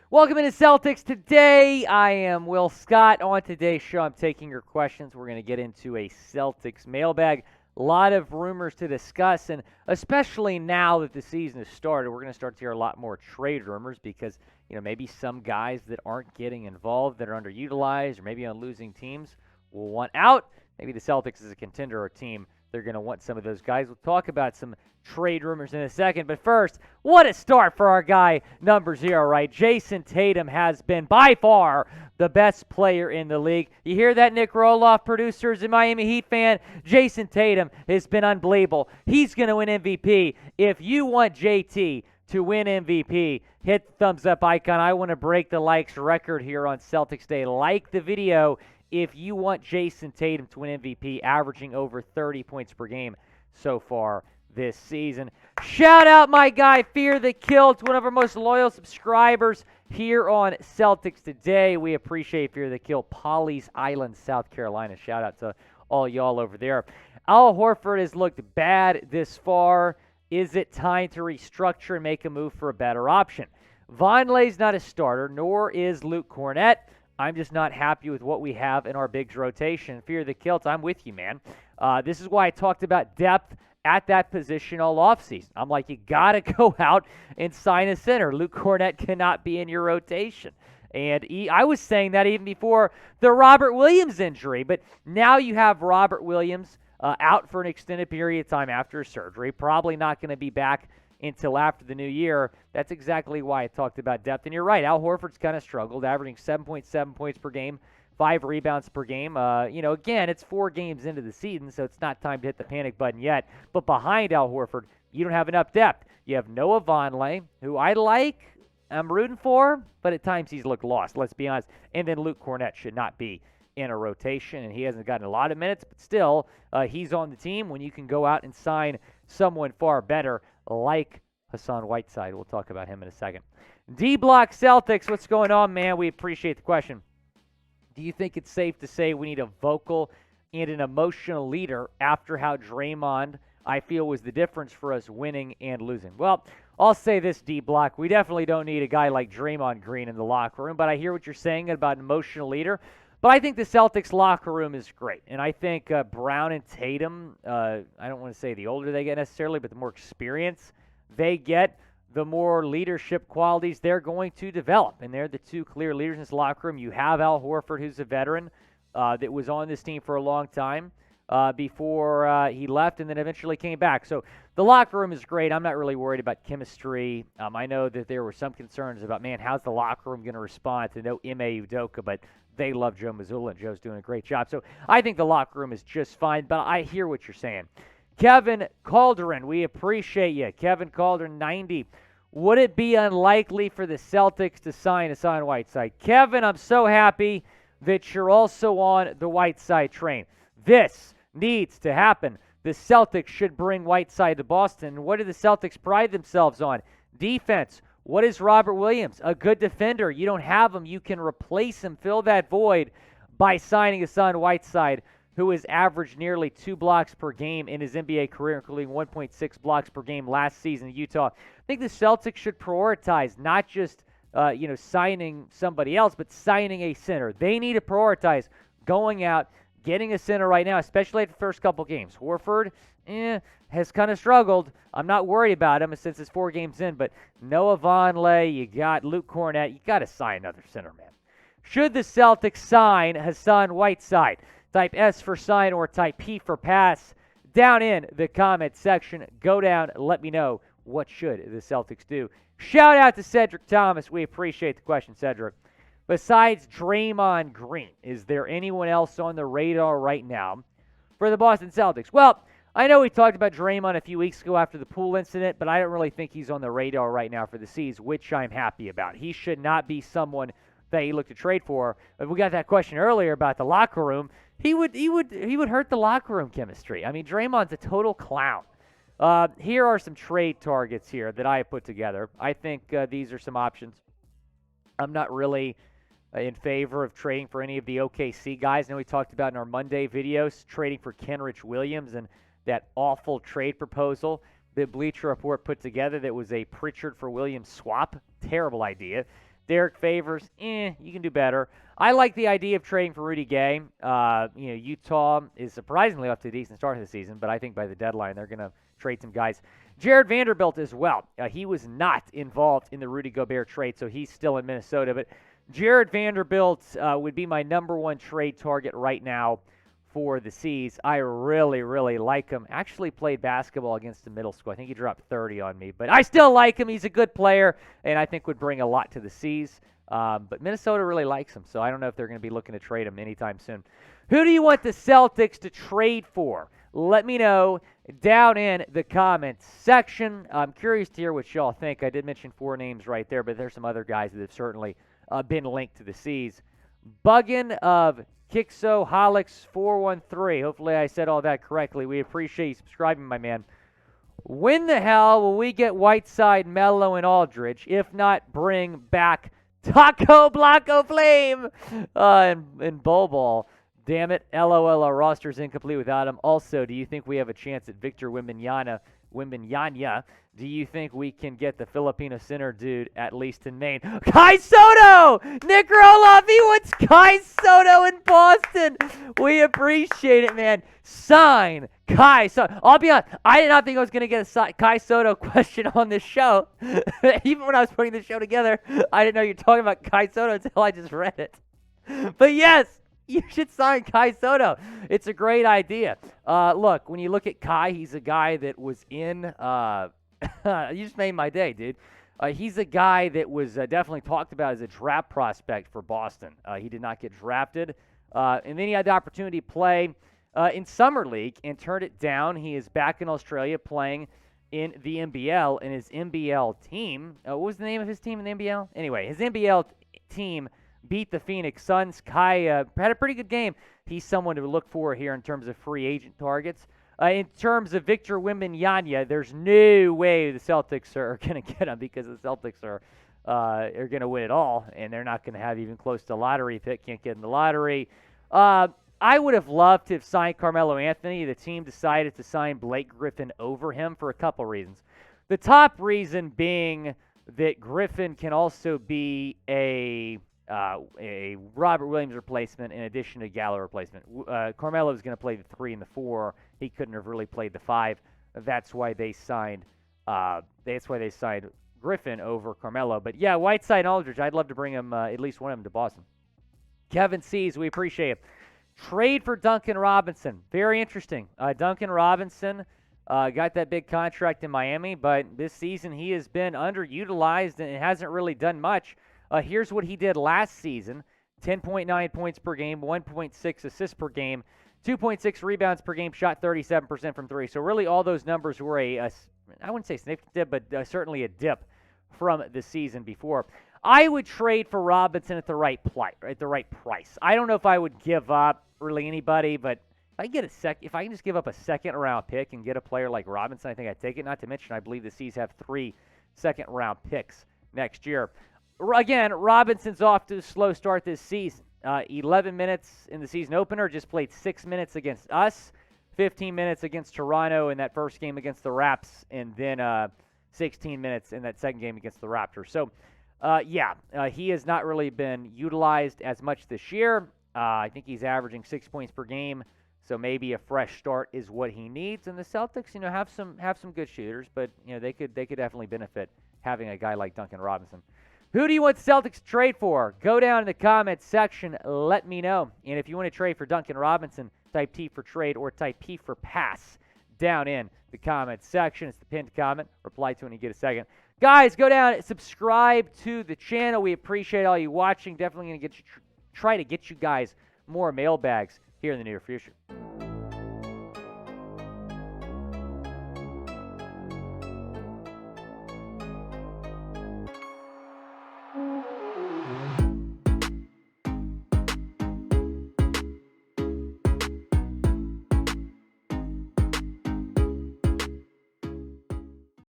Welcome into Celtics Today. I am Will Scott. On today's show, I'm taking your questions. We're going to get into a Celtics mailbag. A lot of rumors to discuss, and especially now that the season has started, we're going to start to hear a lot more trade rumors because, maybe some guys that aren't getting involved, that are underutilized, or maybe on losing teams will want out. Maybe the Celtics is a contender or team. They're going to want some of those guys. We'll talk about some trade rumors in a second. But first, what a start for our guy, number 0, right? Jason Tatum has been by far the best player in the league. You hear that, Nick Roloff, producers and Miami Heat fan? Jason Tatum has been unbelievable. He's going to win MVP. If you want JT to win MVP, hit the thumbs up icon. I want to break the likes record here on Celtics Day. Like the video if you want Jason Tatum to win MVP, averaging over 30 points per game so far this season. Shout out my guy, Fear the Kill. It's one of our most loyal subscribers here on Celtics Today. We appreciate Fear the Kill. Pawleys Island, South Carolina. Shout out to all y'all over there. Al Horford has looked bad this far. Is it time to restructure and make a move for a better option? Vonleh's not a starter, nor is Luke Kornet. I'm just not happy with what we have in our bigs rotation. Fear the Kilt, I'm with you, man. This is why I talked about depth at that position all offseason. I'm like, you got to go out and sign a center. Luke Kornet cannot be in your rotation. And I was saying that even before the Robert Williams injury. But now you have Robert Williams out for an extended period of time after surgery. Probably not going to be back until after the new year. That's exactly why I talked about depth. And you're right, Al Horford's kind of struggled, averaging 7.7 points per game, 5 rebounds per game. Again, it's 4 games into the season, so it's not time to hit the panic button yet. But behind Al Horford, you don't have enough depth. You have Noah Vonleh, who I like, I'm rooting for, but at times he's looked lost, let's be honest. And then Luke Kornet should not be in a rotation, and he hasn't gotten a lot of minutes, but still, he's on the team when you can go out and sign someone far better like Hassan Whiteside. We'll talk about him in a second. D-Block Celtics, what's going on, man? We appreciate the question. Do you think it's safe to say we need a vocal and an emotional leader after how Draymond, I feel, was the difference for us winning and losing? Well, I'll say this, D-Block. We definitely don't need a guy like Draymond Green in the locker room, but I hear what you're saying about an emotional leader. But I think the Celtics locker room is great. And I think Brown and Tatum, I don't want to say the older they get necessarily, but the more experience they get, the more leadership qualities they're going to develop. And they're the two clear leaders in this locker room. You have Al Horford, who's a veteran that was on this team for a long time before he left and then eventually came back. So the locker room is great. I'm not really worried about chemistry. I know that there were some concerns about, man, how's the locker room going to respond to no Ime Udoka, but they love Joe Mazzulla, and Joe's doing a great job. So I think the locker room is just fine, but I hear what you're saying. Kevin Calderon, we appreciate you. Kevin Calderon, 90. Would it be unlikely for the Celtics to sign Hassan Whiteside? Kevin, I'm so happy that you're also on the Whiteside train. This needs to happen. The Celtics should bring Whiteside to Boston. What do the Celtics pride themselves on? Defense. What is Robert Williams? A good defender. You don't have him. You can replace him, fill that void by signing Hassan Whiteside, who has averaged nearly 2 blocks per game in his NBA career, including 1.6 blocks per game last season in Utah. I think the Celtics should prioritize not just signing somebody else, but signing a center. They need to prioritize going out, getting a center right now, especially at the first couple games. Horford, has kind of struggled. I'm not worried about him since it's 4 games in, but Noah Vonleh, you got Luke Kornet, you got to sign another center, man. Should the Celtics sign Hassan Whiteside? Type S for sign or type P for pass down in the comment section. Go down, let me know what should the Celtics do. Shout out to Cedric Thomas. We appreciate the question, Cedric. Besides Draymond Green, is there anyone else on the radar right now for the Boston Celtics? Well, I know we talked about Draymond a few weeks ago after the pool incident, but I don't really think he's on the radar right now for the C's, which I'm happy about. He should not be someone that you look to trade for. If we got that question earlier about the locker room, he would hurt the locker room chemistry. I mean, Draymond's a total clown. Here are some trade targets here that I have put together. I think these are some options. I'm not really in favor of trading for any of the OKC guys. I know we talked about in our Monday videos, trading for Kenrich Williams and that awful trade proposal that Bleacher Report put together that was a Pritchard for Williams swap. Terrible idea. Derrick Favors, you can do better. I like the idea of trading for Rudy Gay. Utah is surprisingly off to a decent start of the season, but I think by the deadline they're going to trade some guys. Jared Vanderbilt as well. He was not involved in the Rudy Gobert trade, so he's still in Minnesota. But Jared Vanderbilt would be my number one trade target right now for the C's. I really, really like him. Actually played basketball against the middle school. I think he dropped 30 on me, but I still like him. He's a good player, and I think would bring a lot to the C's. But Minnesota really likes him, so I don't know if they're going to be looking to trade him anytime soon. Who do you want the Celtics to trade for? Let me know down in the comments section. I'm curious to hear what y'all think. I did mention 4 names right there, but there's some other guys that have certainly been linked to the C's. Buggin of Kixoholics413. Hopefully I said all that correctly. We appreciate you subscribing, my man. When the hell will we get Whiteside, Melo, and Aldridge? If not, bring back Taco Blanco Flame and Bol. Damn it. LOL, our roster's incomplete without him. Also, do you think we have a chance at Victor Wembanyama? Do you think we can get the Filipino center dude at least in Maine? Kai Sotto! Nick Roloff, he wants Kai Sotto in Boston. We appreciate it, man. Sign Kai Sotto. I'll be honest, I did not think I was going to get a Kai Sotto question on this show. Even when I was putting the show together, I didn't know you were talking about Kai Sotto until I just read it. But yes, you should sign Kai Sotto. It's a great idea. Look, when you look at Kai, he's a guy that was in you just made my day, dude. He's a guy that was definitely talked about as a draft prospect for Boston. He did not get drafted. And then he had the opportunity to play in Summer League and turned it down. He is back in Australia playing in the NBL, and his NBL team, what was the name of his team in the NBL? Anyway, his NBL team beat the Phoenix Suns. Kai had a pretty good game. He's someone to look for here in terms of free agent targets. In terms of Victor Wembanyama, there's no way the Celtics are going to get him because the Celtics are going to win it all, and they're not going to have even close to lottery pick. Can't get in the lottery. I would have loved to have signed Carmelo Anthony. The team decided to sign Blake Griffin over him for a couple reasons. The top reason being that Griffin can also be a Robert Williams replacement in addition to Gallo replacement. Carmelo is going to play the 3 and the 4. He couldn't have really played the 5. That's why they signed. Griffin over Carmelo. But yeah, Whiteside and Aldridge, I'd love to bring him at least one of them to Boston. Kevin Sees, we appreciate it. Trade for Duncan Robinson. Very interesting. Duncan Robinson got that big contract in Miami, but this season he has been underutilized and hasn't really done much. Here's what he did last season. 10.9 points per game, 1.6 assists per game, 2.6 rebounds per game, shot 37% from 3. So really all those numbers were I wouldn't say significant dip, but certainly a dip from the season before. I would trade for Robinson at the right price. I don't know if I would give up really anybody, but if I can just give up a second-round pick and get a player like Robinson, I think I'd take it. Not to mention, I believe the C's have 3 second-round picks next year. Again, Robinson's off to a slow start this season. 11 minutes in the season opener, just played 6 minutes against us, 15 minutes against Toronto in that first game against the Raps, and then 16 minutes in that second game against the Raptors. So, he has not really been utilized as much this year. I think he's averaging 6 points per game, so maybe a fresh start is what he needs. And the Celtics, have some good shooters, but they could definitely benefit having a guy like Duncan Robinson. Who do you want the Celtics to trade for? Go down in the comments section. Let me know. And if you want to trade for Duncan Robinson, type T for trade or type P for pass down in the comments section. It's the pinned comment. Reply to it when you get a second. Guys, go down and subscribe to the channel. We appreciate all you watching. Definitely going to try to get you guys more mailbags here in the near future.